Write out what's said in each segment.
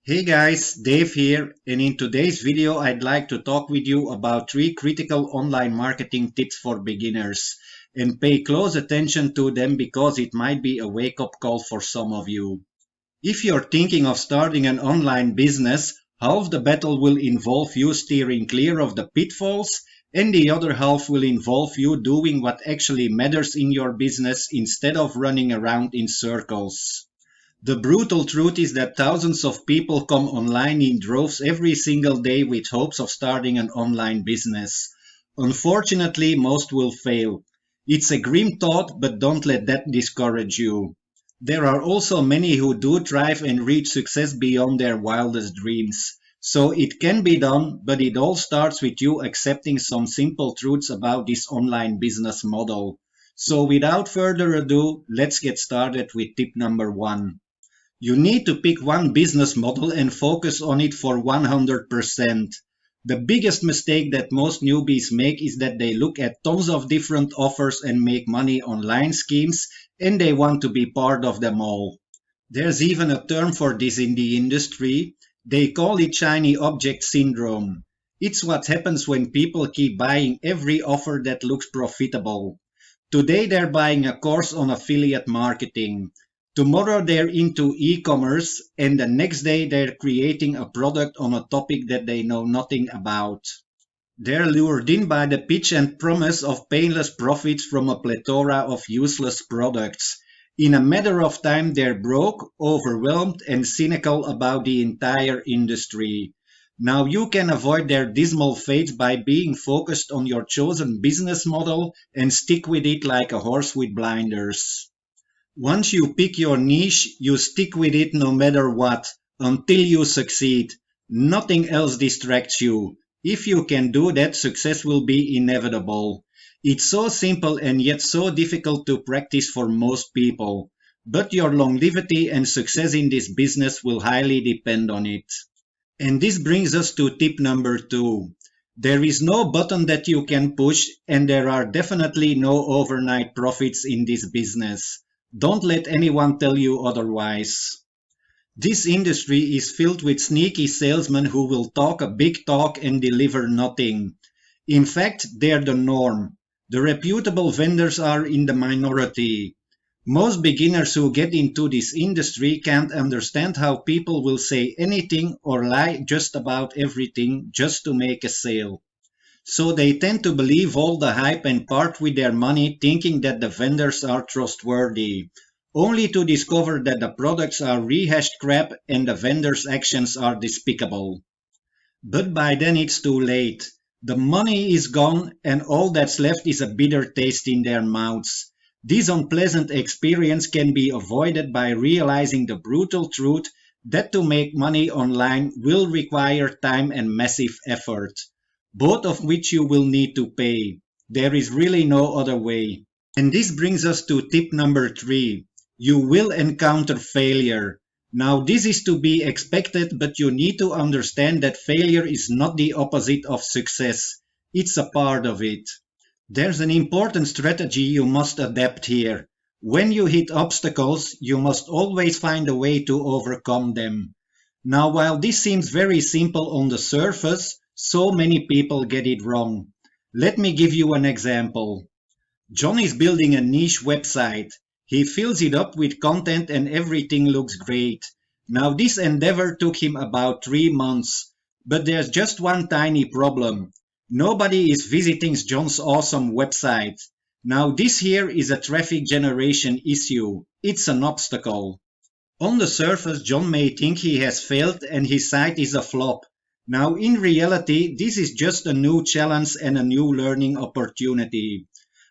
Hey guys, Dave here, and in today's video I'd like to talk with you about 3 critical online marketing tips for beginners. And pay close attention to them because it might be a wake-up call for some of you. If you're thinking of starting an online business, half the battle will involve you steering clear of the pitfalls, and the other half will involve you doing what actually matters in your business instead of running around in circles. The brutal truth is that thousands of people come online in droves every single day with hopes of starting an online business. Unfortunately, most will fail. It's a grim thought, but don't let that discourage you. There are also many who do thrive and reach success beyond their wildest dreams. So it can be done, but it all starts with you accepting some simple truths about this online business model. So without further ado, let's get started with tip number 1. You need to pick one business model and focus on it for 100%. The biggest mistake that most newbies make is that they look at tons of different offers and make money online schemes, and they want to be part of them all. There's even a term for this in the industry. They call it shiny object syndrome. It's what happens when people keep buying every offer that looks profitable. Today they're buying a course on affiliate marketing. Tomorrow they're into e-commerce, and the next day they're creating a product on a topic that they know nothing about. They're lured in by the pitch and promise of painless profits from a plethora of useless products. In a matter of time they're broke, overwhelmed, and cynical about the entire industry. Now you can avoid their dismal fate by being focused on your chosen business model and stick with it like a horse with blinders. Once you pick your niche, you stick with it no matter what, until you succeed. Nothing else distracts you. If you can do that, success will be inevitable. It's so simple and yet so difficult to practice for most people. But your longevity and success in this business will highly depend on it. And this brings us to tip number 2. There is no button that you can push, and there are definitely no overnight profits in this business. Don't let anyone tell you otherwise. This industry is filled with sneaky salesmen who will talk a big talk and deliver nothing. In fact, they're the norm. The reputable vendors are in the minority. Most beginners who get into this industry can't understand how people will say anything or lie just about everything just to make a sale. So they tend to believe all the hype and part with their money thinking that the vendors are trustworthy, only to discover that the products are rehashed crap and the vendors' actions are despicable. But by then it's too late. The money is gone and all that's left is a bitter taste in their mouths. This unpleasant experience can be avoided by realizing the brutal truth that to make money online will require time and massive effort, both of which you will need to pay. There is really no other way. And this brings us to tip number 3. You will encounter failure. Now this is to be expected, but you need to understand that failure is not the opposite of success. It's a part of it. There's an important strategy you must adapt here. When you hit obstacles, you must always find a way to overcome them. Now while this seems very simple on the surface, so many people get it wrong. Let me give you an example. John is building a niche website. He fills it up with content and everything looks great. Now this endeavor took him about 3 months, but there's just one tiny problem. Nobody is visiting John's awesome website. Now this here is a traffic generation issue. It's an obstacle. On the surface, John may think he has failed and his site is a flop. Now in reality, this is just a new challenge and a new learning opportunity.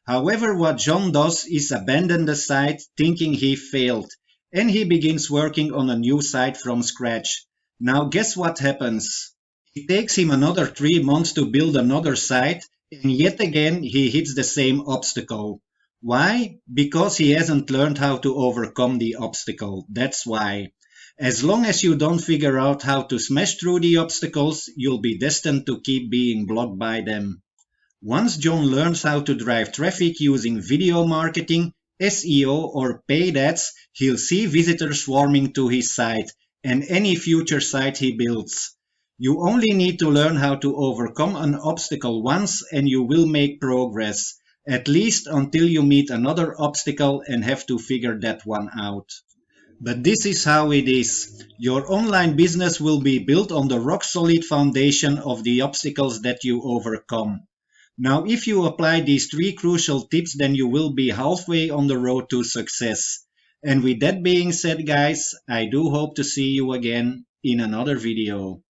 However, what John does is abandon the site thinking he failed, and he begins working on a new site from scratch. Now guess what happens? It takes him another 3 months to build another site, and yet again he hits the same obstacle. Why? Because he hasn't learned how to overcome the obstacle. That's why. As long as you don't figure out how to smash through the obstacles, you'll be destined to keep being blocked by them. Once John learns how to drive traffic using video marketing, SEO or paid ads, he'll see visitors swarming to his site, and any future site he builds. You only need to learn how to overcome an obstacle once and you will make progress, at least until you meet another obstacle and have to figure that one out. But this is how it is. Your online business will be built on the rock solid foundation of the obstacles that you overcome. Now, if you apply these three crucial tips, then you will be halfway on the road to success. And with that being said, guys, I do hope to see you again in another video.